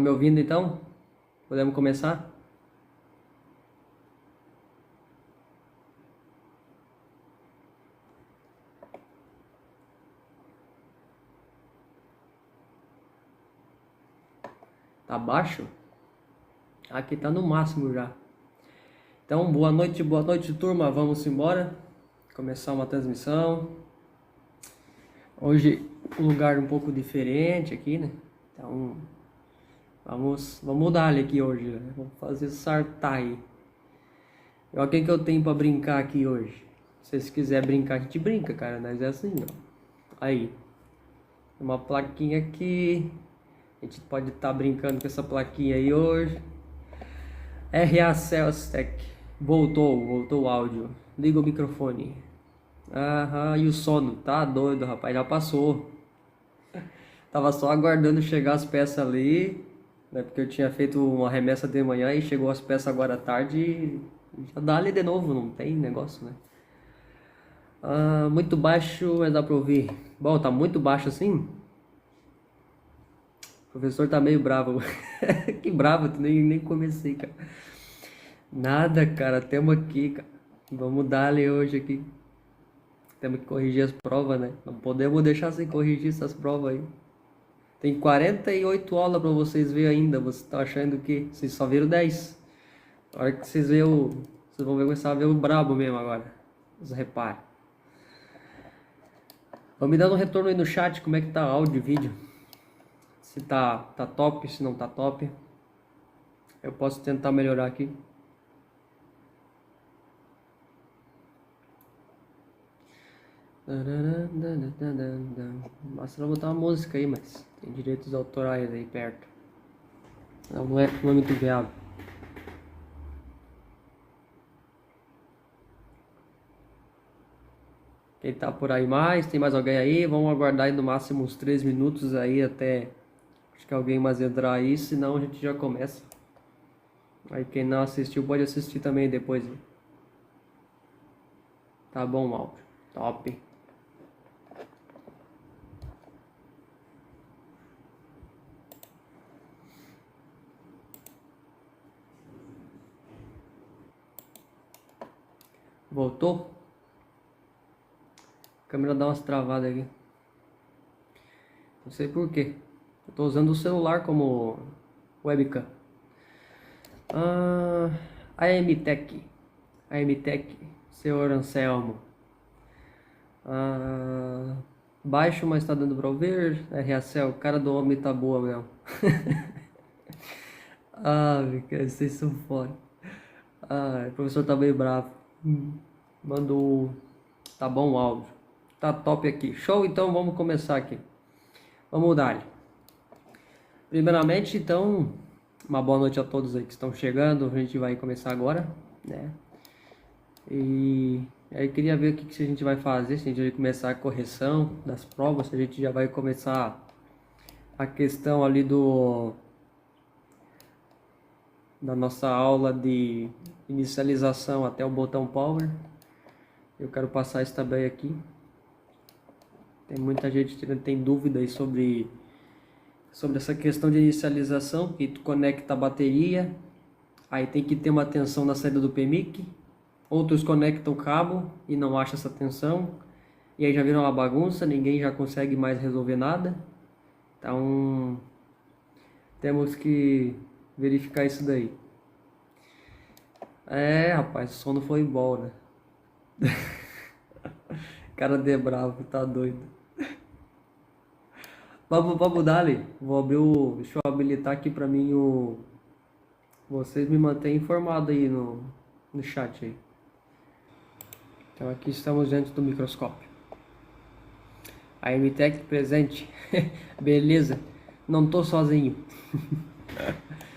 me ouvindo então? Podemos começar? Tá baixo? Aqui tá no máximo já. Então, boa noite, turma. Vamos embora. Começar uma transmissão. Hoje um lugar um pouco diferente aqui, né? Então, vamos mudar ele aqui hoje, né? Vamos fazer sartar aí. O que eu tenho pra brincar aqui hoje? Se vocês quiserem brincar, a gente brinca, cara. Mas é assim, ó. Aí. Uma plaquinha aqui. A gente pode estar brincando com essa plaquinha aí hoje. RA Celstec. Voltou o áudio. Liga o microfone. Aham, e o sono? Tá doido, rapaz. Já passou. Tava só aguardando chegar as peças ali, né? Porque eu tinha feito uma remessa de manhã e chegou as peças agora à tarde e já dá ali de novo, não tem negócio, né? Muito baixo, mas dá pra ouvir. Bom, tá muito baixo assim? O professor tá meio bravo. Que bravo, nem comecei, cara. Nada, cara, temos aqui, cara. Vamos dar ali hoje aqui. Temos que corrigir as provas, né? Não podemos deixar sem corrigir essas provas aí. Tem 48 aulas para vocês verem ainda. Vocês estão achando que vocês só viram 10. A hora que vocês verem vocês vão começar a ver o brabo mesmo agora. Vocês reparem. Vão me dando um retorno aí no chat, como é que tá áudio e vídeo. Se tá top, se não tá top. Eu posso tentar melhorar aqui. Basta não botar uma música aí, mas tem direitos autorais aí perto. Não é muito viável. Quem tá por aí mais? Tem mais alguém aí? Vamos aguardar aí no máximo uns 3 minutos aí até acho que alguém mais entrar aí, senão a gente já começa. Aí quem não assistiu pode assistir também depois. Tá bom, áudio. Top. Voltou? A câmera dá umas travadas aqui. Não sei por quê. Eu tô usando o celular como webcam. AMTech. AMTech. Senhor Anselmo. Baixo, mas tá dando pra ouvir. RACel, cara do homem tá boa mesmo. Vocês são foda. O professor tá meio bravo. Mandou. Tá bom o áudio. Tá top aqui. Show, então vamos começar aqui. Vamos dar. Primeiramente, então, uma boa noite a todos aí que estão chegando. A gente vai começar agora, né? E aí queria ver o que a gente vai fazer, se a gente vai começar a correção das provas, se a gente já vai começar a questão ali da nossa aula de inicialização até o botão power. Eu quero passar isso também aqui. Tem muita gente que tem dúvida aí sobre essa questão de inicialização, que tu conecta a bateria, aí tem que ter uma tensão na saída do PMIC, outros conectam o cabo e não acham essa tensão, e aí já vira uma bagunça, ninguém já consegue mais resolver nada. Então temos que verificar isso daí. Rapaz, o sono foi embora. Cara de bravo, tá doido. Vamos dar ali. Vou abrir deixa eu habilitar aqui pra mim vocês me mantêm informado aí no chat aí. Então aqui estamos dentro do microscópio. A MTech presente. Beleza. Não tô sozinho.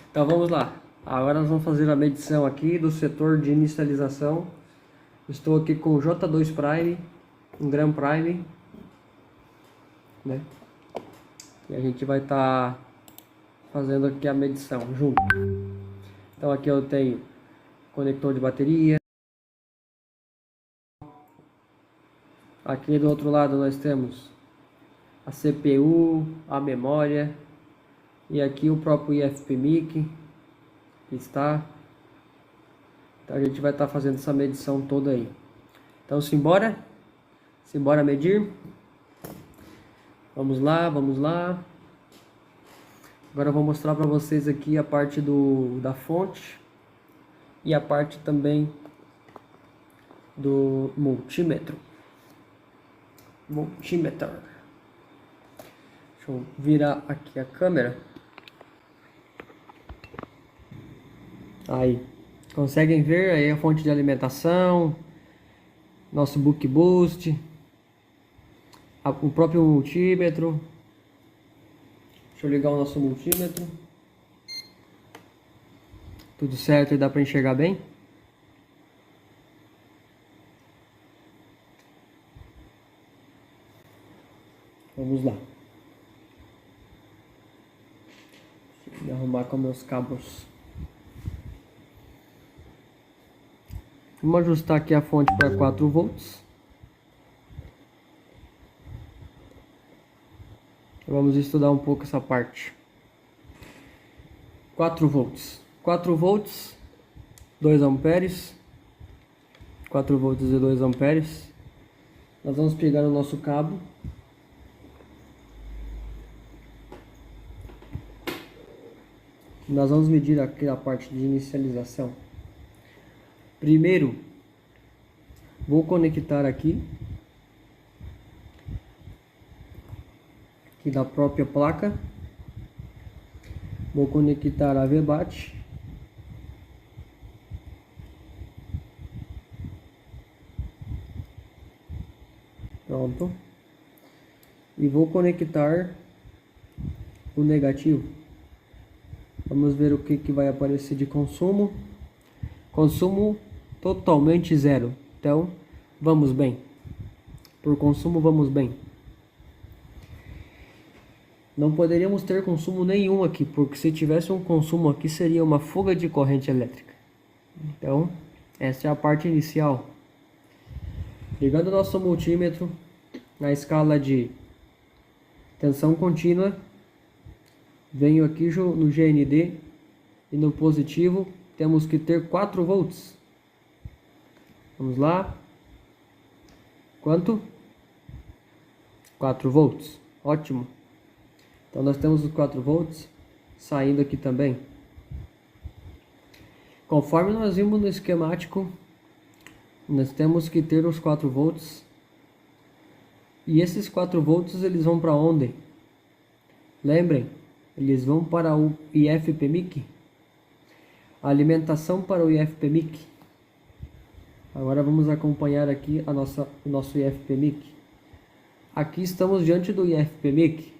Então vamos lá. Agora nós vamos fazer a medição aqui do setor de inicialização. Estou aqui com o J2 Prime, um Gram Prime, né? E a gente vai estar fazendo aqui a medição junto. Então aqui eu tenho conector de bateria. Aqui do outro lado nós temos a CPU, a memória, E aqui o próprio IFPMIC está. Então a gente vai estar fazendo essa medição toda aí. Então simbora medir. Vamos lá, vamos lá. Agora eu vou mostrar para vocês aqui a parte da fonte e a parte também do multímetro. Multímetro. Deixa eu virar aqui a câmera. Aí, conseguem ver aí a fonte de alimentação, nosso Book Boost, o próprio multímetro. Deixa eu ligar o nosso multímetro. Tudo certo e dá para enxergar bem? Vamos lá. Deixa eu arrumar com meus cabos. Vamos ajustar aqui a fonte para 4 volts. Vamos estudar um pouco essa parte. 4 volts. 4 volts, 2 amperes. 4 volts e 2 amperes. Nós vamos pegar o nosso cabo. Nós vamos medir aqui a parte de inicialização. Primeiro, vou conectar aqui da própria placa. Vou conectar a VBAT. Pronto. E vou conectar o negativo. Vamos ver o que vai aparecer de consumo. Consumo totalmente zero. Então, vamos bem. Por consumo, vamos bem. Não poderíamos ter consumo nenhum aqui, porque se tivesse um consumo aqui, seria uma fuga de corrente elétrica. Então, essa é a parte inicial. Ligando o nosso multímetro na escala de tensão contínua, venho aqui no GND e no positivo temos que ter 4 volts. Vamos lá. Quanto? 4 volts. Ótimo. Então nós temos os 4 volts saindo aqui também. Conforme nós vimos no esquemático, nós temos que ter os 4 volts. E esses 4 volts eles vão para onde? Lembrem, eles vão para o IFPMIC. A alimentação para o IFPMIC. Agora vamos acompanhar aqui o nosso IFPMIC. Aqui estamos diante do IFPMIC.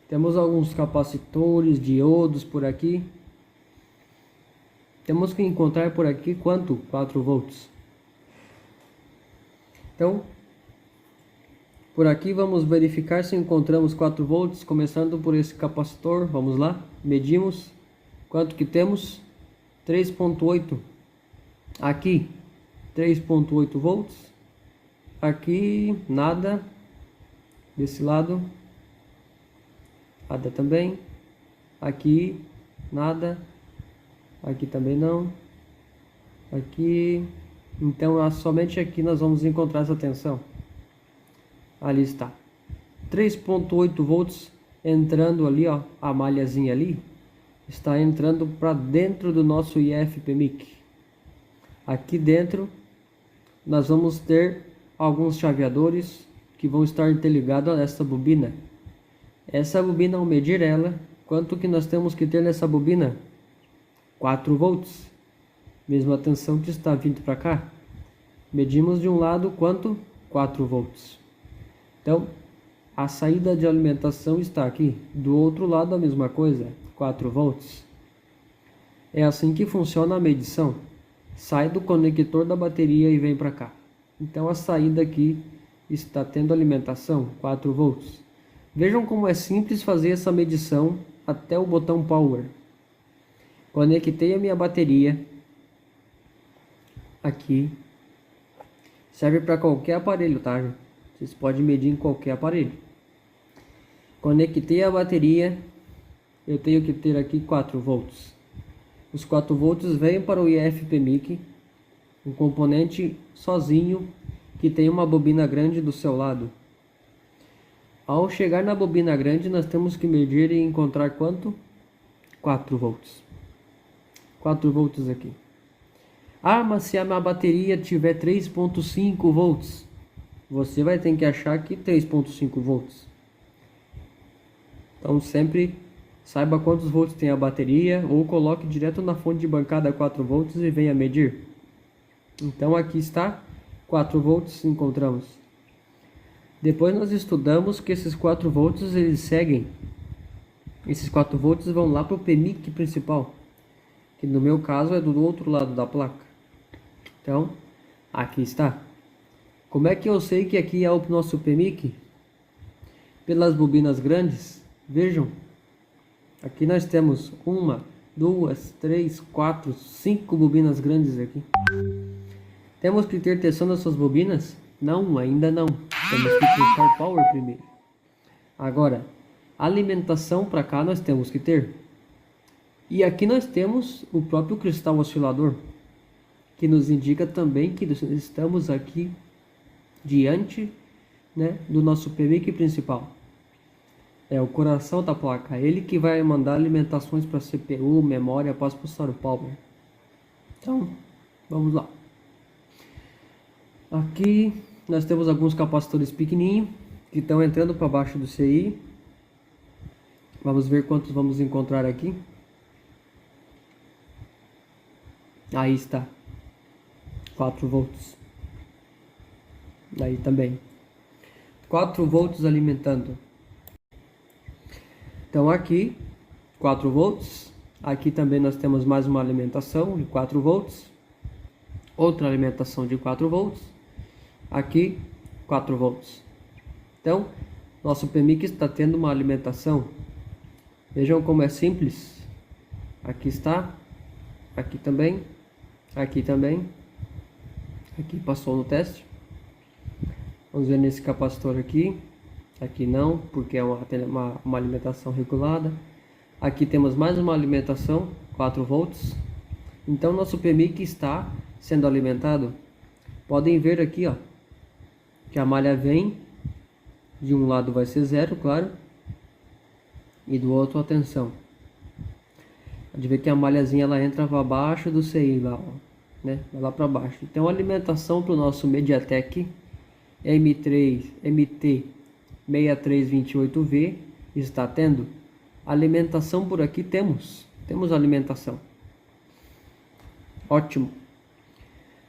Temos alguns capacitores, diodos por aqui. Temos que encontrar por aqui quanto? 4 volts. Então, por aqui vamos verificar se encontramos 4 volts, começando por esse capacitor. Vamos lá, medimos. Quanto que temos? 3.8. Aqui, 3.8 volts. Aqui, nada. Desse lado, nada também. Aqui, nada. Aqui também não. Aqui. Então, somente aqui nós vamos encontrar essa tensão. Ali está. 3.8 volts entrando ali, ó. A malhazinha ali está entrando para dentro do nosso IFPMIC. Aqui dentro nós vamos ter alguns chaveadores que vão estar interligados a essa bobina. Essa bobina, ao medir ela, quanto que nós temos que ter nessa bobina? 4 volts. Mesma tensão que está vindo para cá. Medimos de um lado quanto? 4 volts. Então, a saída de alimentação está aqui. Do outro lado a mesma coisa, 4 volts. É assim que funciona a medição. Sai do conector da bateria e vem para cá. Então a saída aqui está tendo alimentação, 4 volts. Vejam como é simples fazer essa medição até o botão Power. Conectei a minha bateria. Aqui. Serve para qualquer aparelho, tá? Vocês podem medir em qualquer aparelho. Conectei a bateria. eu tenho que ter aqui 4 volts. Os 4 volts vêm para o IF-PMIC, um componente sozinho que tem uma bobina grande do seu lado. Ao chegar na bobina grande, nós temos que medir e encontrar quanto? 4 volts. 4 volts aqui. Ah, mas se a minha bateria tiver 3.5 volts, você vai ter que achar aqui 3.5 volts. Então sempre saiba quantos volts tem a bateria ou coloque direto na fonte de bancada 4 volts e venha medir. Então aqui está 4 volts, encontramos. Depois nós estudamos que esses 4 volts eles seguem. Esses 4 volts vão lá para o PMIC principal, que no meu caso é do outro lado da placa. Então, aqui está. Como é que eu sei que aqui é o nosso PMIC? Pelas bobinas grandes. Vejam, aqui nós temos 1, 2, 3, 4, 5 bobinas grandes aqui. Temos que ter tensão nas suas bobinas? Não, ainda não. Temos que testar power primeiro. Agora, alimentação para cá nós temos que ter. E aqui nós temos o próprio cristal oscilador, que nos indica também que estamos aqui diante, né, do nosso PMIC principal. É o coração da placa, ele que vai mandar alimentações para CPU, memória, passo processor power. Então, vamos lá. Aqui nós temos alguns capacitores pequenininhos que estão entrando para baixo do CI. Vamos ver quantos vamos encontrar aqui. Aí está. 4 volts. Aí também. 4 volts alimentando. Então aqui 4 volts. Aqui também nós temos mais uma alimentação de 4 volts. Outra alimentação de 4 volts. Aqui 4 volts. Então nosso PMIC está tendo uma alimentação. Vejam como é simples. Aqui está. Aqui também. Aqui também. Aqui passou no teste. Vamos ver nesse capacitor aqui. Aqui não, porque é uma alimentação regulada. Aqui temos mais uma alimentação, 4 volts. Então nosso PMIC está sendo alimentado. Podem ver aqui, ó, que a malha vem. De um lado vai ser 0, claro. E do outro, atenção. Pode ver que a malhazinha ela entra para baixo do CI lá, ó, né? Vai lá para baixo. Então a alimentação para o nosso MediaTek MT6328V está tendo alimentação. Por aqui temos alimentação. Ótimo.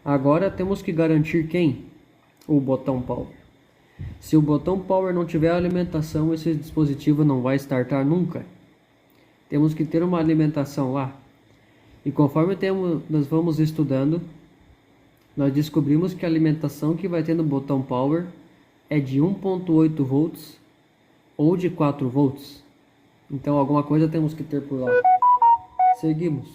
Agora temos que garantir quem? O botão power. Se o botão power não tiver alimentação, esse dispositivo não vai startar nunca. Temos que ter uma alimentação lá. E conforme nós vamos estudando, nós descobrimos que a alimentação que vai ter no botão power é de 1.8 volts ou de 4 volts. Então alguma coisa temos que ter por lá. Seguimos.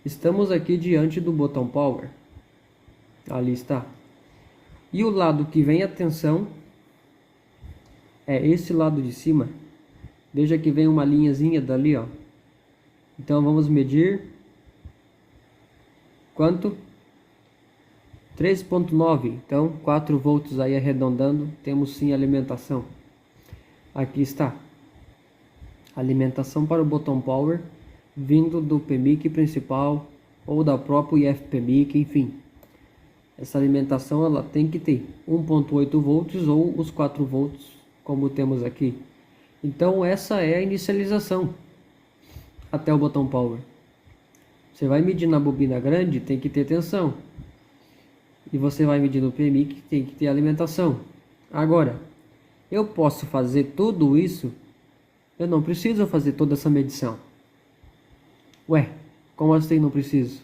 Estamos aqui diante do botão power. Ali está. E o lado que vem a tensão é esse lado de cima. Veja que vem uma linhazinha dali, ó. Então vamos medir quanto? 3.9. Então 4 volts aí arredondando, temos sim alimentação. Aqui está. Alimentação para o botão power vindo do PMIC principal ou da própria IF-PMIC, enfim. Essa alimentação ela tem que ter 1.8 volts ou os 4 volts, como temos aqui. Então essa é a inicialização até o botão power. Você vai medir na bobina grande, tem que ter tensão. E você vai medir no PMIC, tem que ter alimentação. Agora, eu posso fazer tudo isso? Eu não preciso fazer toda essa medição. Ué, como assim não preciso?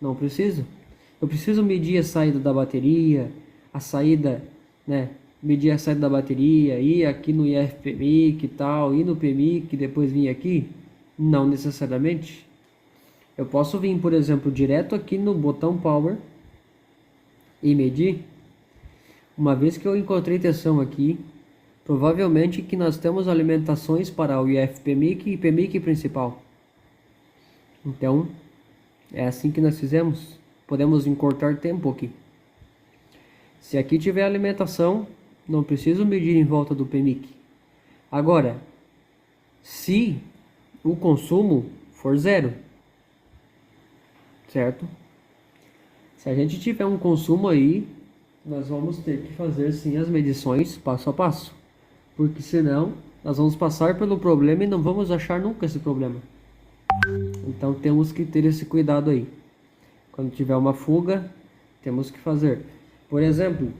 Não preciso? Eu preciso medir a saída da bateria, a saída, né? Medir a saída da bateria, ir aqui no IF-PMIC e tal, ir no PMIC e depois vir aqui? Não necessariamente. Eu posso vir, por exemplo, direto aqui no botão Power e medir. Uma vez que eu encontrei tensão aqui, Provavelmente que nós temos alimentações para o IF-PMIC e PMIC principal. Então, é assim que nós fizemos. Podemos encurtar tempo aqui. Se aqui tiver alimentação, não preciso medir em volta do PMIC. Agora, se o consumo for zero, certo? Se a gente tiver um consumo aí, nós vamos ter que fazer sim as medições passo a passo. Porque senão, nós vamos passar pelo problema e não vamos achar nunca esse problema. Então temos que ter esse cuidado aí. Quando tiver uma fuga, temos que fazer. Por exemplo,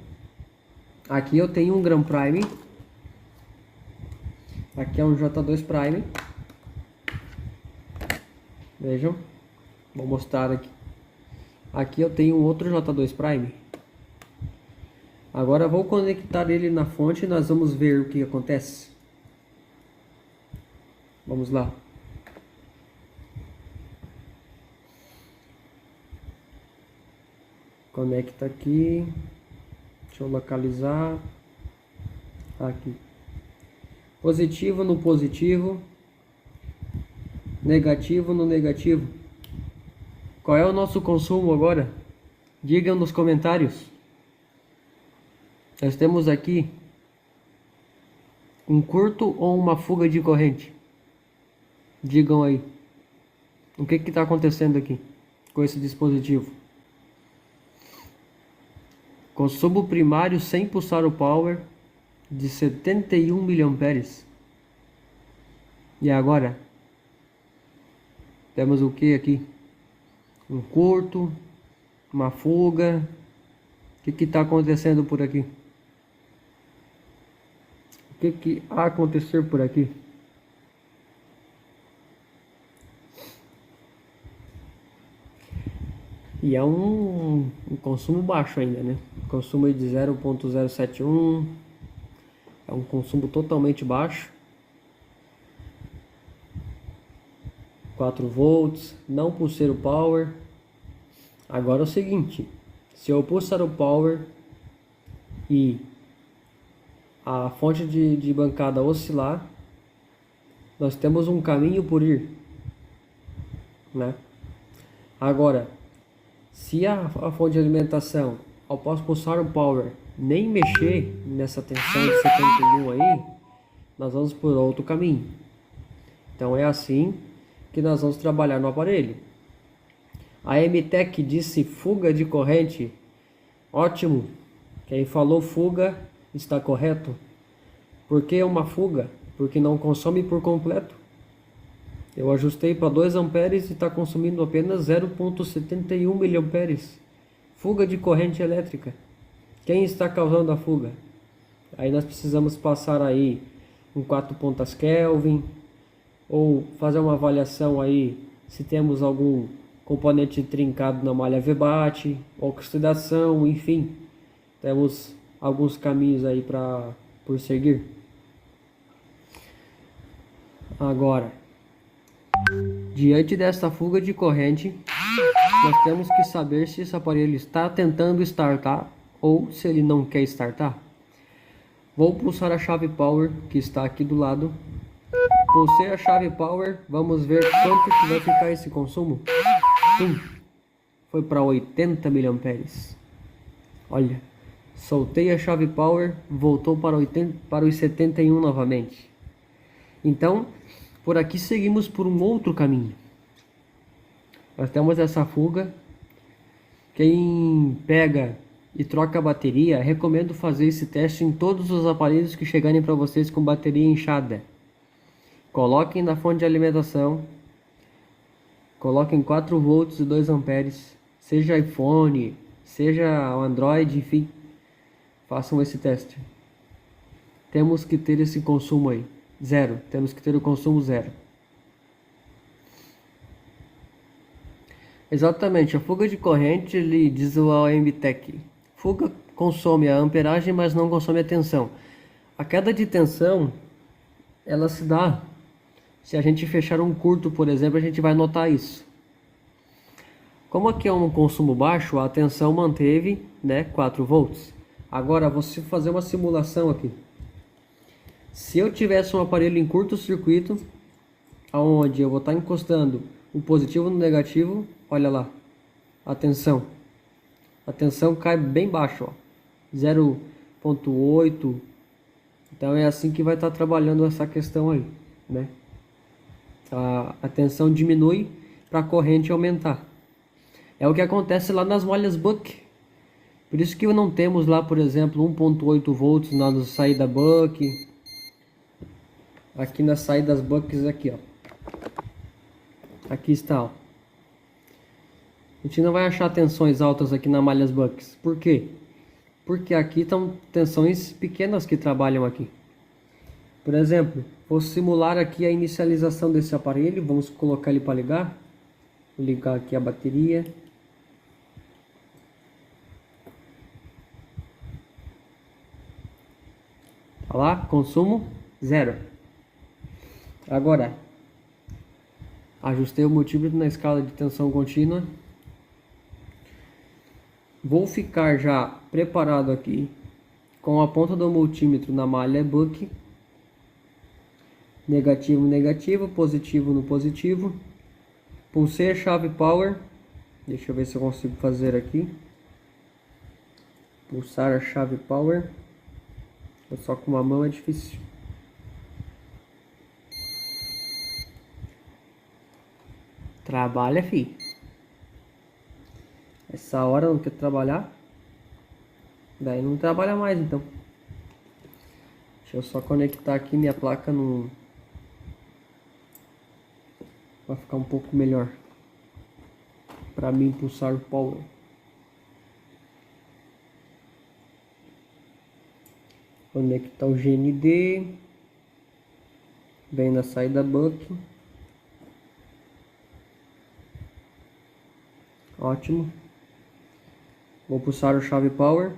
aqui eu tenho um Gran Prime. Aqui é um J2 Prime. Vejam. Vou mostrar aqui. Aqui eu tenho um outro J2 Prime. Agora vou conectar ele na fonte e nós vamos ver o que acontece. Vamos lá. Conecta aqui. Deixa eu localizar. Aqui. Positivo no positivo. Negativo no negativo. Qual é o nosso consumo agora? Digam nos comentários. Nós temos aqui um curto ou uma fuga de corrente. Digam aí. O que está acontecendo aqui com esse dispositivo? Consumo primário sem pulsar o power de 71 mA. E agora? Temos o que aqui? Um curto, uma fuga. O que está acontecendo por aqui? O que há acontecer por aqui? E é um consumo baixo ainda, né? Consumo de 0.071. É um consumo totalmente baixo. 4 volts. Não pulsei o power. Agora é o seguinte. Se eu pulsar o power e a fonte de bancada oscilar, nós temos um caminho por ir, né? Agora, se a fonte de alimentação, após pulsar o power, nem mexer nessa tensão de 71 aí, nós vamos por outro caminho. Então é assim que nós vamos trabalhar no aparelho. A MTech disse fuga de corrente. Ótimo. Quem falou fuga está correto. Por que uma fuga? Porque não consome por completo. Eu ajustei para 2 amperes e está consumindo apenas 0.71 miliamperes. Fuga de corrente elétrica. Quem está causando a fuga? Aí nós precisamos passar aí um 4 pontas Kelvin, ou fazer uma avaliação aí se temos algum componente trincado na malha VBAT, oxidação, enfim. Temos alguns caminhos aí por seguir. Agora, diante desta fuga de corrente, nós temos que saber se esse aparelho está tentando startar ou se ele não quer startar. Vou pulsar a chave power que está aqui do lado. Pulsei a chave power, vamos ver quanto que vai ficar esse consumo. Foi para 80 miliamperes. Olha, soltei a chave power, voltou para os 71 novamente. Então, por aqui seguimos por um outro caminho. Nós temos essa fuga. Quem pega e troca a bateria, recomendo fazer esse teste em todos os aparelhos que chegarem para vocês com bateria inchada. Coloquem na fonte de alimentação. Coloquem 4 volts e 2 amperes. Seja iPhone, seja o Android, enfim. Façam esse teste. Temos que ter esse consumo aí. Zero. Temos que ter o consumo zero. Exatamente. A fuga de corrente, ele diz o AMTech. Fuga consome a amperagem, mas não consome a tensão. A queda de tensão, ela se dá. Se a gente fechar um curto, por exemplo, a gente vai notar isso. Como aqui é um consumo baixo, a tensão manteve, né, 4 volts. Agora, você fazer uma simulação aqui. Se eu tivesse um aparelho em curto-circuito, aonde eu vou estar encostando o positivo no negativo, olha lá, a tensão cai bem baixo, ó, 0,8. Então é assim que vai estar trabalhando essa questão aí, né? A tensão diminui para a corrente aumentar. É o que acontece lá nas malhas Buck. Por isso que não temos lá, por exemplo, 1,8 volts na saída Buck. Aqui nas saídas Bucks aqui, ó. Aqui está, ó. A gente não vai achar tensões altas aqui na malhas Bucks. Por quê? Porque aqui estão tensões pequenas que trabalham aqui. Por exemplo, vou simular aqui a inicialização desse aparelho. Vamos colocar ele para ligar. Vou ligar aqui a bateria. Olha lá, consumo 0. Agora, ajustei o multímetro na escala de tensão contínua. Vou ficar já preparado aqui com a ponta do multímetro na malha Buck. Negativo, negativo, positivo no positivo. Pulsei a chave Power. Deixa eu ver se eu consigo fazer aqui. Pulsar a chave Power. Só com uma mão é difícil. Trabalha, fi. Essa hora não quer trabalhar. Daí não trabalha mais, então. Deixa eu só conectar aqui minha placa no... Vai ficar um pouco melhor. Para mim pulsar o power. Conectar o GND. Vem na saída Buck. Ótimo. Vou pulsar o chave Power.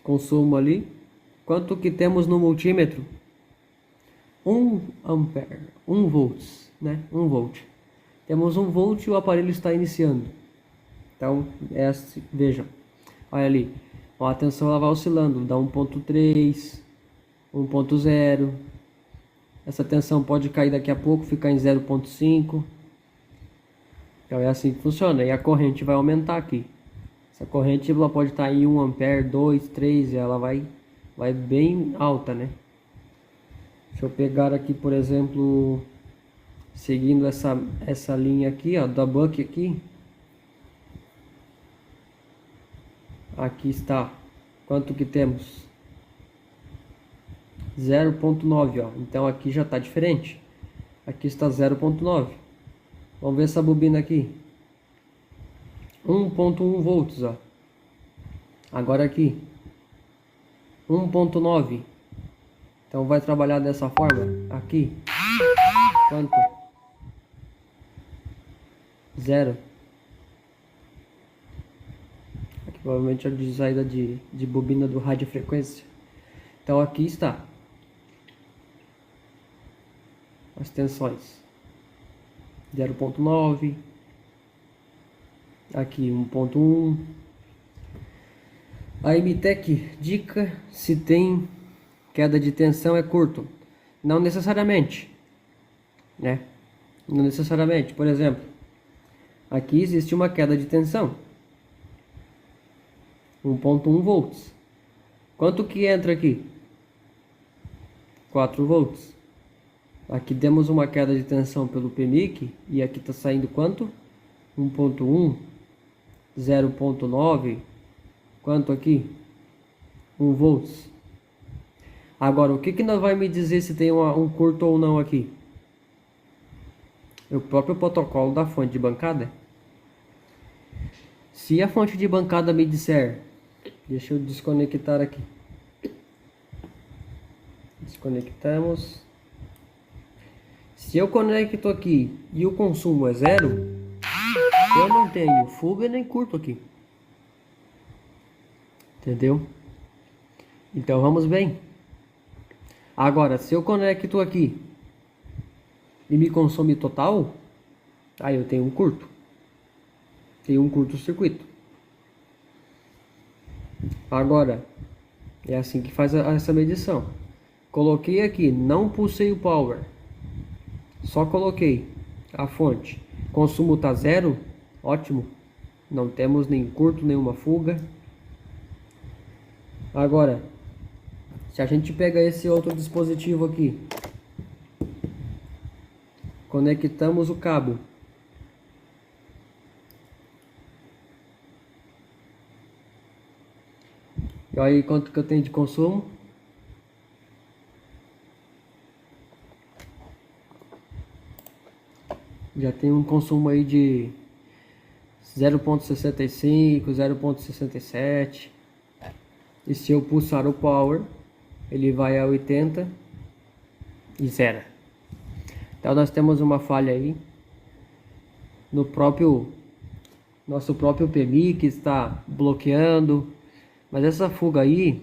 Consumo ali. Quanto que temos no multímetro? 1 ampere. 1 volts, né? 1 volt. Temos 1 volt e o aparelho está iniciando. Então, assim, vejam. Olha ali. Ó, a tensão ela vai oscilando. Dá 1.3, 1.0. Essa tensão pode cair daqui a pouco, ficar em 0.5. Então é assim que funciona. E a corrente vai aumentar aqui. Essa corrente ela pode estar em 1 ampere, 2, 3. E ela vai bem alta, né? Deixa eu pegar aqui, por exemplo, seguindo essa linha aqui, ó, da Buck aqui. Aqui está. Quanto que temos? 0.9, ó. Então aqui já está diferente. Aqui está 0.9. Vamos ver essa bobina aqui. 1.1 volts, ó. Agora aqui 1.9. Então vai trabalhar dessa forma. Aqui. Quanto? 0. Aqui provavelmente é de saída de bobina do radiofrequência. Então aqui está as tensões. 0.9. Aqui 1.1. A MTEC dica se tem queda de tensão é curto. Não necessariamente, né? Não necessariamente. Por exemplo, aqui existe uma queda de tensão. 1.1 volts. Quanto que entra aqui? 4 volts. Aqui temos uma queda de tensão pelo PMIC. E aqui está saindo quanto? 1.1. 0.9. Quanto aqui? 1 volts. Agora, o que nós vai me dizer se tem um curto ou não aqui? O próprio protocolo da fonte de bancada. Se a fonte de bancada me disser... Deixa eu desconectar aqui. Desconectamos. Se eu conecto aqui e o consumo é 0, eu não tenho fuga nem curto aqui. Entendeu? Então vamos bem. Agora, se eu conecto aqui e me consome total, aí eu tenho um curto. Tenho um curto-circuito. Agora, é assim que faz essa medição. Coloquei aqui, não pulsei o power, só coloquei a fonte. Consumo tá zero, ótimo. Não temos nem curto, nenhuma fuga. Agora, se a gente pega esse outro dispositivo aqui, conectamos o cabo. E olha aí quanto que eu tenho de consumo. Já tem um consumo aí de 0.65, 0.67. E se eu pulsar o power, ele vai a 80 e zera. Então nós temos uma falha aí no nosso próprio PMI que está bloqueando. Mas essa fuga aí,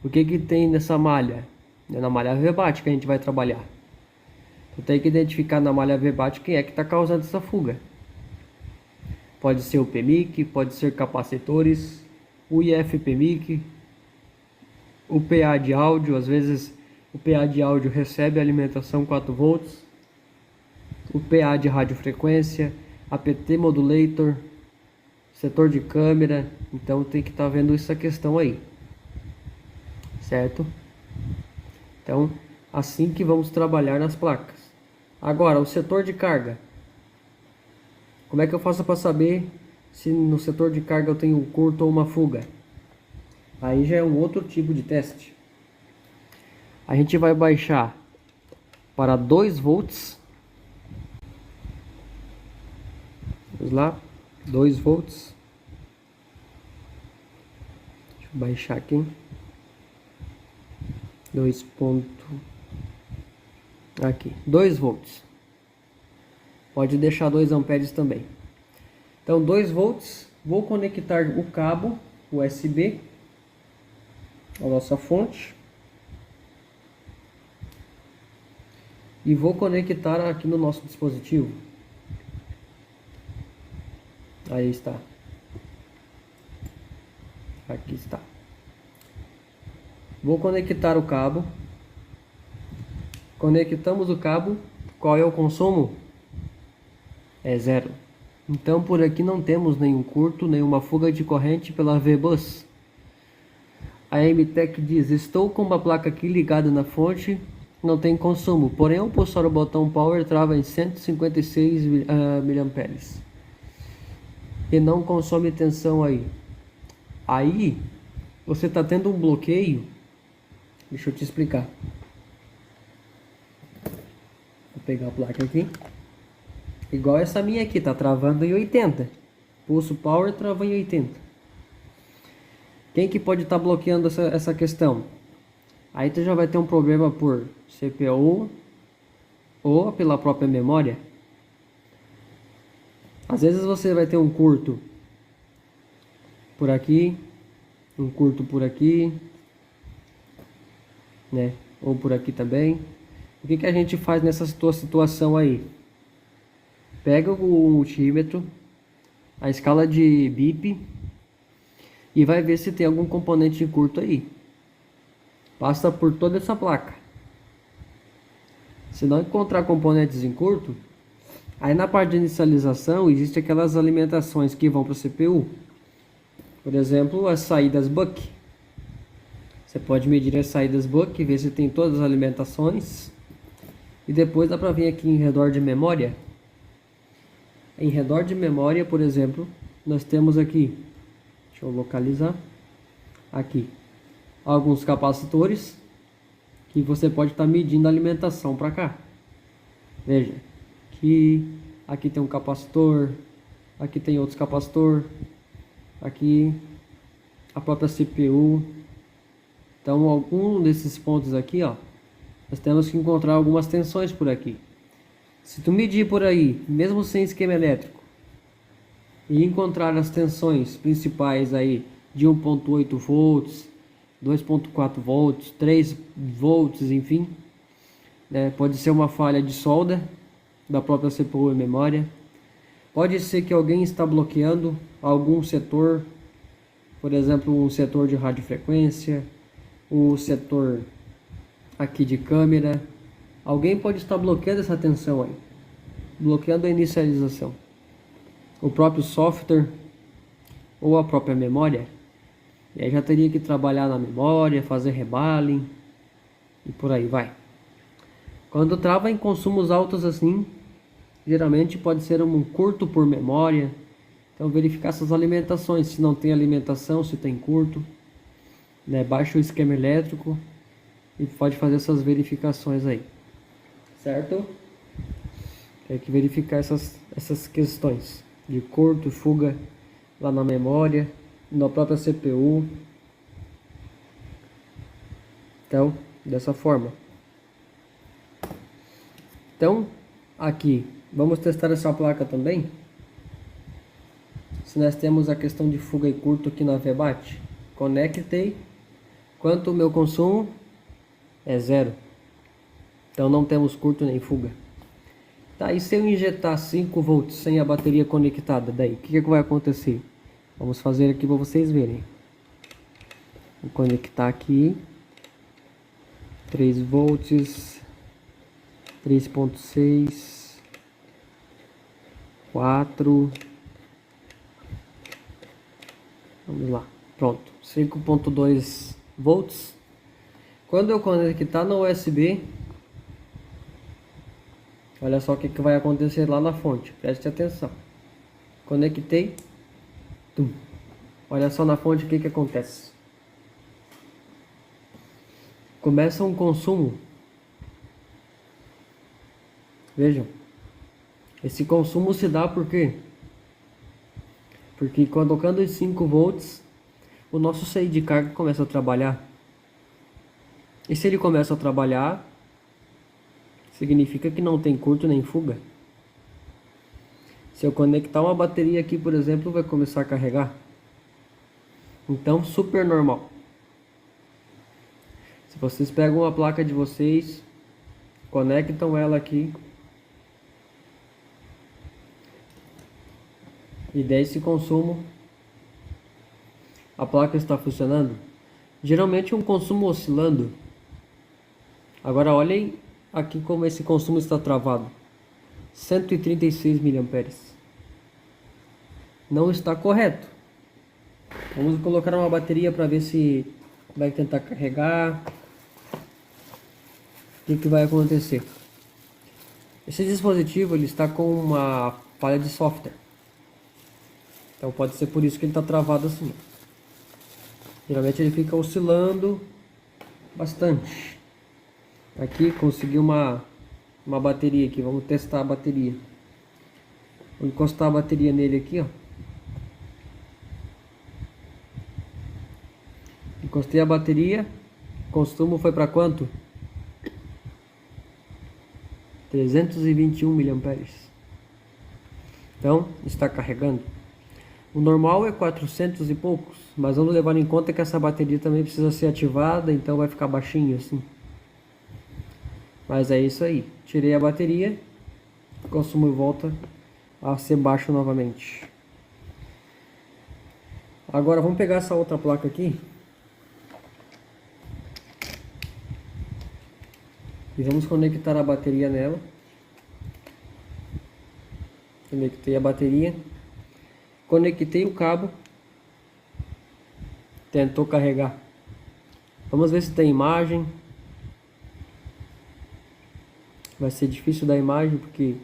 o que que tem nessa malha? É na malha VBAT que a gente vai trabalhar. Eu tenho que identificar na malha VBAT quem é que está causando essa fuga. Pode ser o PMIC, pode ser capacitores, o IF PMIC, o PA de áudio. Às vezes o PA de áudio recebe alimentação 4 volts, o PA de radiofrequência, APT modulator, setor de câmera. Então tem que estar vendo essa questão aí, certo? Então assim que vamos trabalhar nas placas. Agora o setor de carga, como é que eu faço para saber se no setor de carga eu tenho um curto ou uma fuga? Aí já é um outro tipo de teste. A gente vai baixar para 2 volts. Vamos lá, 2 volts. Deixa eu baixar aqui. 2 volts. Pode deixar 2 amperes também. Então 2 volts. Vou conectar o cabo USB a nossa fonte e vou conectar aqui no nosso dispositivo. Aí está. Aqui está. Vou conectar o cabo. Conectamos o cabo. Qual é o consumo? É zero. Então por aqui não temos nenhum curto, nenhuma fuga de corrente pela V-Bus. A MTEC diz: estou com uma placa aqui ligada na fonte, não tem consumo, porém ao pulsar o botão power trava em 156 mA e não consome tensão aí. Aí você está tendo um bloqueio. Deixa eu te explicar. Vou pegar a placa aqui. Igual essa minha aqui, tá travando em 80. Pulso power, trava em 80. Quem que pode estar bloqueando essa questão? Aí tu já vai ter um problema por CPU ou pela própria memória. Às vezes você vai ter um curto por aqui, um curto por aqui, né? Ou por aqui também. O que que a gente faz nessa situação aí? Pega o multímetro, a escala de bip e vai ver se tem algum componente em curto aí. Passa por toda essa placa. Se não encontrar componentes em curto, aí na parte de inicialização existe aquelas alimentações que vão para o CPU. Por exemplo, as saídas buck. Você pode medir as saídas buck, ver se tem todas as alimentações. E depois dá para vir aqui em redor de memória. Em redor de memória, por exemplo, nós temos aqui, deixa eu localizar, aqui, alguns capacitores que você pode estar medindo a alimentação para cá. Veja, aqui tem um capacitor, aqui tem outros capacitor, aqui a própria CPU. Então, algum desses pontos aqui, ó, nós temos que encontrar algumas tensões por aqui. Se tu medir por aí, mesmo sem esquema elétrico, e encontrar as tensões principais aí de 1.8 volts, 2.4 volts, 3 volts, enfim, né, pode ser uma falha de solda da própria CPU e memória. Pode ser que alguém está bloqueando algum setor, por exemplo, um setor de radiofrequência, o setor aqui de câmera. Alguém pode estar bloqueando essa tensão aí, bloqueando a inicialização. O próprio software ou a própria memória. E aí já teria que trabalhar na memória, fazer rebaling e por aí vai. Quando trava em consumos altos assim, geralmente pode ser um curto por memória. Então verificar essas alimentações, se não tem alimentação, se tem curto, né? Baixa o esquema elétrico e pode fazer essas verificações aí, certo? Tem que verificar essas questões de curto, fuga lá na memória, na própria CPU. Então, dessa forma. Então, aqui, vamos testar essa placa também. Se nós temos a questão de fuga e curto aqui na VBAT, conectei. Quanto o meu consumo? É 0. Então não temos curto nem fuga. Tá, e se eu injetar 5 volts sem a bateria conectada, daí, o que vai acontecer? Vamos fazer aqui para vocês verem. Vou conectar aqui. 3 volts, 3.6, 4. Vamos lá, pronto, 5.2 volts. Quando eu conectar no USB, olha só o que vai acontecer lá na fonte, preste atenção. Conectei, tum. Olha só na fonte o que acontece. Começa um consumo. Vejam, esse consumo se dá por quê? Porque quando tocando os 5 volts, o nosso CI de carga começa a trabalhar. E se ele começa a trabalhar, significa que não tem curto nem fuga. Se eu conectar uma bateria aqui, por exemplo, vai começar a carregar. Então, super normal. Se vocês pegam a placa de vocês, conectam ela aqui, e der esse consumo, a placa está funcionando. Geralmente um consumo oscilando. Agora olhem aqui como esse consumo está travado. 136 mA. Não está correto. Vamos colocar uma bateria para ver se vai tentar carregar. O que vai acontecer? Esse dispositivo ele está com uma falha de software. Então pode ser por isso que ele está travado assim. Geralmente ele fica oscilando bastante. Aqui consegui uma bateria aqui. Vamos testar a bateria. Vou encostar a bateria nele aqui, ó. Encostei a bateria. O consumo foi para quanto? 321 mA. Então está carregando. O normal é 400 e poucos, mas vamos levar em conta que essa bateria também precisa ser ativada, então vai ficar baixinho assim. Mas é isso aí. Tirei a bateria, o consumo volta a ser baixo novamente. Agora vamos pegar essa outra placa aqui e vamos conectar a bateria nela. Conectei a bateria. Conectei o cabo. Tentou carregar. Vamos ver se tem imagem. Vai ser difícil da imagem porque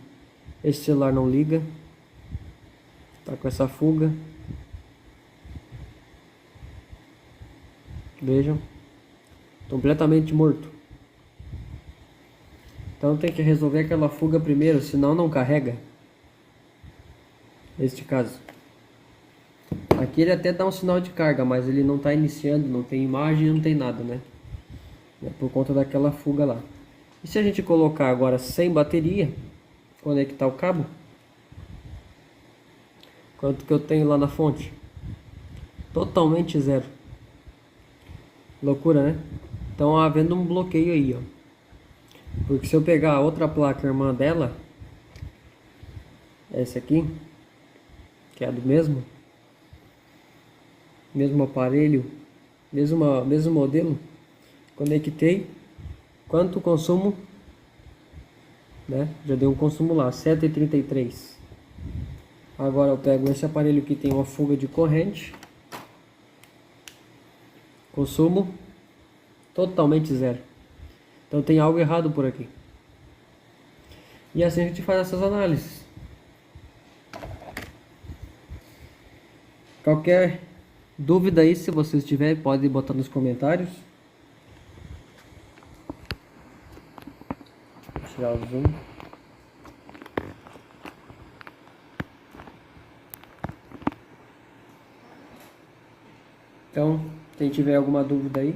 esse celular não liga. Tá com essa fuga. Vejam. Completamente morto. Então tem que resolver aquela fuga primeiro, senão não carrega. Neste caso. Aqui ele até dá um sinal de carga, mas ele não está iniciando, não tem imagem, não tem nada, né? É por conta daquela fuga lá. E se a gente colocar agora sem bateria, conectar o cabo, quanto que eu tenho lá na fonte? Totalmente zero. Loucura, né? Então havendo um bloqueio aí, ó. Porque se eu pegar a outra placa irmã dela, essa aqui, que é a do mesmo aparelho, mesmo modelo, conectei, quanto o consumo, né? Já deu um consumo lá, 7,33. Agora eu pego esse aparelho que tem uma fuga de corrente. Consumo totalmente zero. Então tem algo errado por aqui. E assim a gente faz essas análises. Qualquer dúvida aí, se vocês tiverem, pode botar nos comentários. Vou tirar o zoom. Então, quem tiver alguma dúvida aí,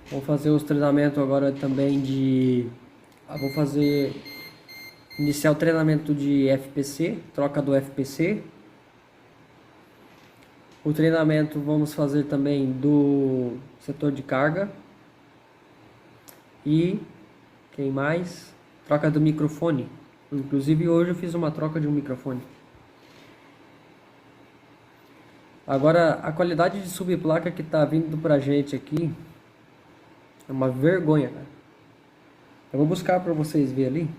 vou fazer os treinamentos agora também de... vou fazer... iniciar o treinamento de FPC, troca do FPC. O treinamento vamos fazer também do setor de carga. E, quem mais? Troca do microfone. Inclusive hoje eu fiz uma troca de um microfone. Agora, a qualidade de subplaca que tá vindo pra gente aqui é uma vergonha, cara. Eu vou buscar pra vocês verem ali.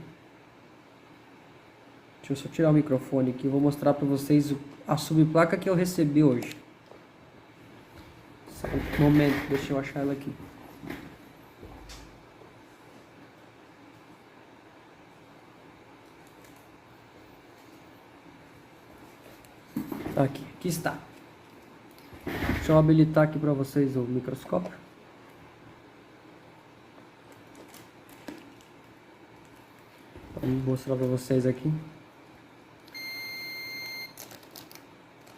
Deixa eu só tirar o microfone aqui. Eu vou mostrar pra vocês a subplaca que eu recebi hoje. Só um momento, deixa eu achar ela aqui. Aqui está. Deixa eu habilitar aqui para vocês o microscópio. Vou mostrar para vocês aqui.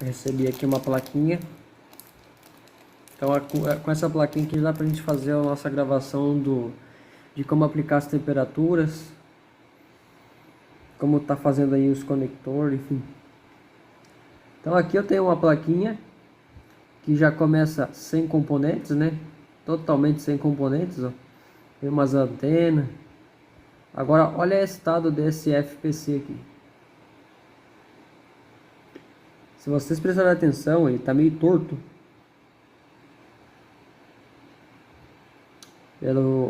Eu recebi aqui uma plaquinha. Então com essa plaquinha aqui dá pra gente fazer a nossa gravação de como aplicar as temperaturas, como tá fazendo aí os conectores, enfim. Então aqui eu tenho uma plaquinha que já começa sem componentes, né? Totalmente sem componentes, ó. Tem umas antenas. Agora olha o estado desse FPC aqui. Se vocês prestarem atenção, ele tá meio torto.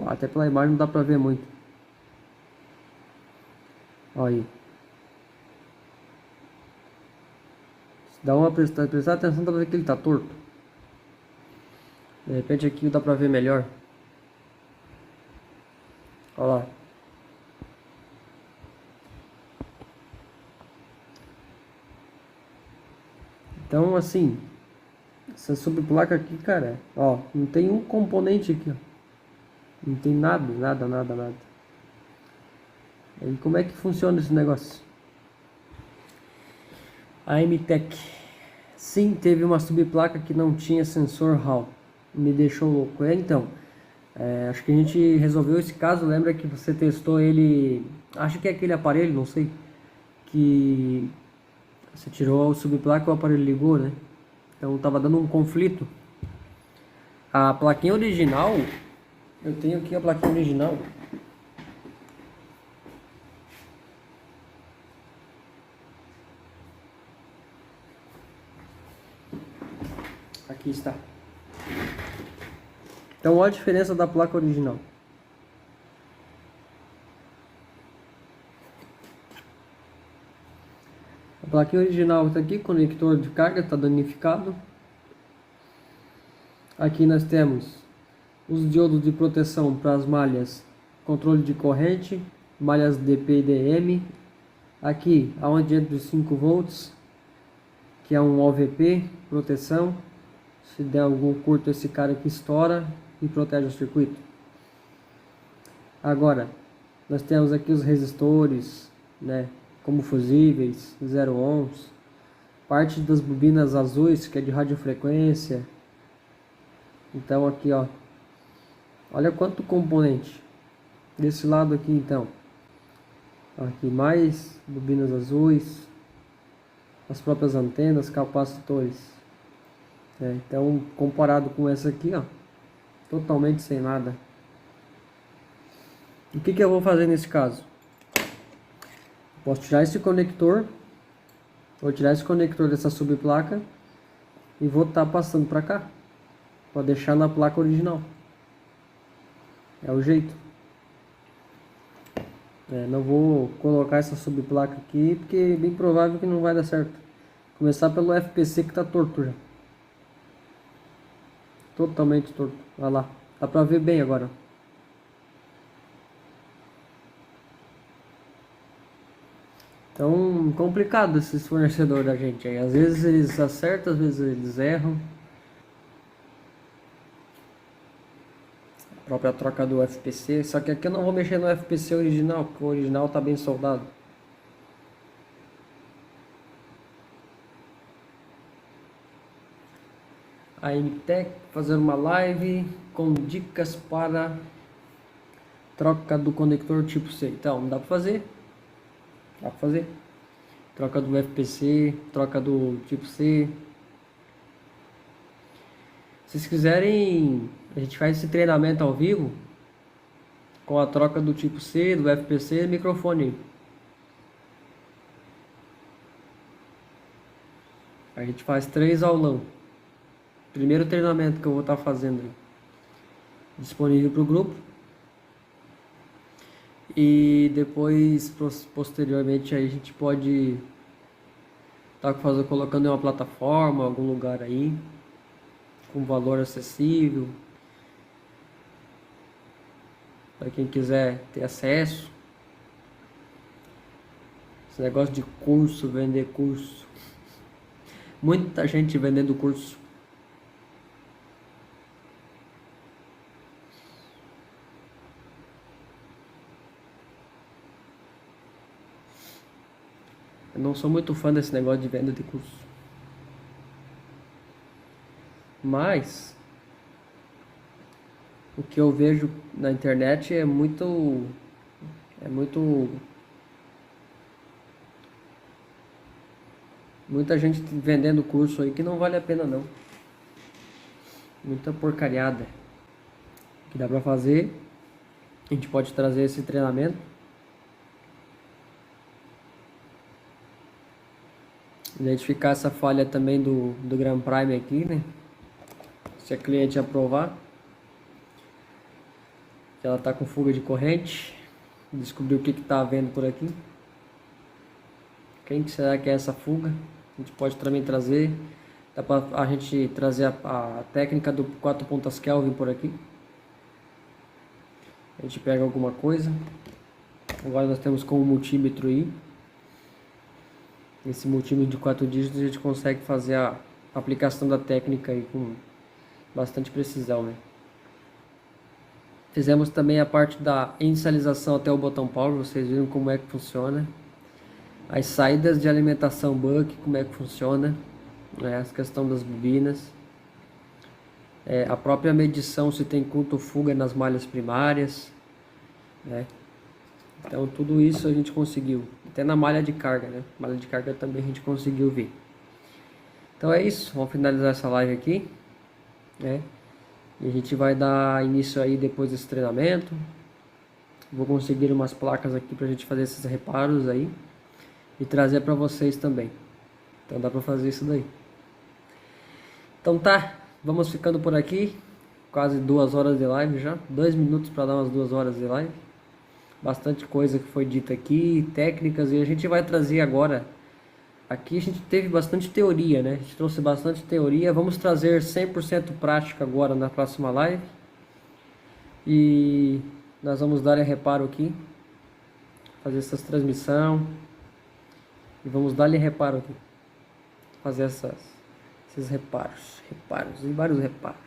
Até pela imagem não dá pra ver muito. Olha aí. Dá uma prestar atenção, dá pra ver que ele tá torto. De repente aqui dá pra ver melhor. Olha lá. Então assim, essa subplaca aqui, cara, ó, não tem um componente aqui, ó. Não tem nada. E como é que funciona esse negócio? A MTEC. Sim, teve uma subplaca que não tinha sensor Hall. Me deixou louco. Então, acho que a gente resolveu esse caso. Lembra que você testou ele... Acho que é aquele aparelho, não sei. Que você tirou a subplaca e o aparelho ligou, né? Então tava dando um conflito. A plaquinha original... Eu tenho aqui a plaquinha original. Aqui está. Então olha a diferença da placa original. A plaquinha original está aqui, conector de carga está danificado. Aqui nós temos os diodos de proteção para as malhas, controle de corrente, malhas DP e DM. Aqui aonde entra os 5 volts, que é um OVP, proteção. Se der algum curto, esse cara aqui estoura e protege o circuito. Agora, nós temos aqui os resistores, né, como fusíveis, 0 ohms. Parte das bobinas azuis, que é de radiofrequência. Então aqui, ó. Olha quanto componente. Desse lado aqui, então. Aqui mais bobinas azuis. As próprias antenas, capacitores. Então, comparado com essa aqui, ó. Totalmente sem nada. O que eu vou fazer nesse caso? Posso tirar esse conector. Vou tirar esse conector dessa subplaca. E vou estar passando para cá. Para deixar na placa original. É o jeito. Não vou colocar essa subplaca aqui, porque é bem provável que não vai dar certo. Começar pelo FPC que tá torto já. Totalmente torto. Olha lá. Dá pra ver bem agora. Então, complicado esses fornecedores da gente aí. Às vezes eles acertam, às vezes eles erram. A própria troca do FPC. Só que aqui eu não vou mexer no FPC original, porque o original tá bem soldado. A MTech fazer uma live com dicas para troca do conector tipo C. Então, dá pra fazer. Dá pra fazer. Troca do FPC, troca do tipo C. Se vocês quiserem, a gente faz esse treinamento ao vivo com a troca do tipo C, do FPC e microfone. A gente faz 3 aulão. Primeiro treinamento que eu vou estar fazendo aí. Disponível para o grupo. E depois, posteriormente, aí a gente pode estar colocando em uma plataforma, algum lugar aí, com valor acessível, para quem quiser ter acesso. Esse negócio de curso, vender curso. Muita gente vendendo curso. Eu não sou muito fã desse negócio de venda de curso. Mas o que eu vejo na internet é muito muita gente vendendo curso aí que não vale a pena não. Muita porcariada. O que dá pra fazer, a gente pode trazer esse treinamento. Identificar essa falha também do Grand Prime aqui, né? Se a cliente aprovar que ela está com fuga de corrente, descobrir o que está havendo por aqui. Quem que será que é essa fuga? A gente pode também trazer, dá para a gente trazer a técnica do 4 pontas Kelvin por aqui. A gente pega alguma coisa. Agora nós temos com o multímetro aí. Esse multímetro de 4 dígitos a gente consegue fazer a aplicação da técnica aí com bastante precisão, né? Fizemos também a parte da inicialização até o botão power, vocês viram como é que funciona. As saídas de alimentação buck, como é que funciona, né? A questão das bobinas. A própria medição se tem curto ou fuga nas malhas primárias, né? Então tudo isso a gente conseguiu, até na malha de carga, né? Malha de carga também a gente conseguiu ver. Então é isso, vamos finalizar essa live aqui, né? E a gente vai dar início aí depois desse treinamento. Vou conseguir umas placas aqui pra gente fazer esses reparos aí e trazer para vocês também. Então dá pra fazer isso daí. Então tá, vamos ficando por aqui. Quase 2 horas de live já, 2 minutos para dar umas 2 horas de live. Bastante coisa que foi dita aqui, técnicas, e a gente vai trazer agora. Aqui a gente teve bastante teoria, né? A gente trouxe bastante teoria. Vamos trazer 100% prática agora na próxima live. E nós vamos dar reparo aqui. Fazer essas transmissão. E vamos dar reparo aqui. Fazer esses reparos. Reparos e vários reparos.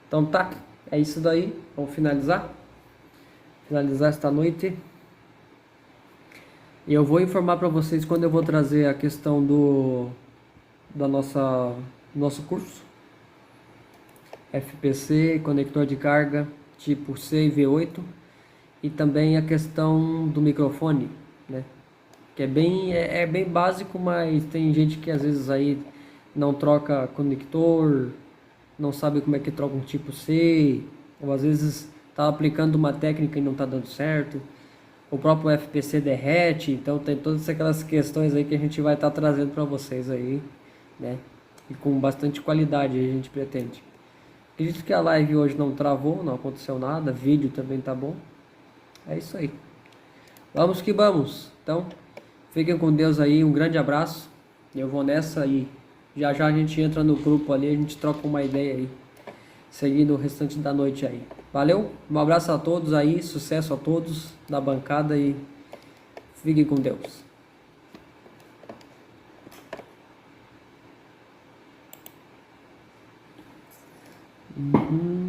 Então tá. É isso daí, vamos finalizar esta noite. E eu vou informar para vocês quando eu vou trazer a questão do nosso curso FPC, conector de carga tipo C e V8, e também a questão do microfone, né? Que é bem básico, mas tem gente que às vezes aí não troca conector, não sabe como é que troca um tipo C, ou às vezes está aplicando uma técnica e não está dando certo, o próprio FPC derrete. Então tem todas aquelas questões aí que a gente vai estar trazendo para vocês aí, né? E com bastante qualidade a gente pretende. Acredito que a live hoje não travou, não aconteceu nada, vídeo também tá bom. É isso aí. Vamos que vamos. Então, fiquem com Deus aí, um grande abraço. Eu vou nessa aí. Já já a gente entra no grupo ali, a gente troca uma ideia aí, seguindo o restante da noite aí. Valeu? Um abraço a todos aí, sucesso a todos da bancada e fiquem com Deus. Uhum.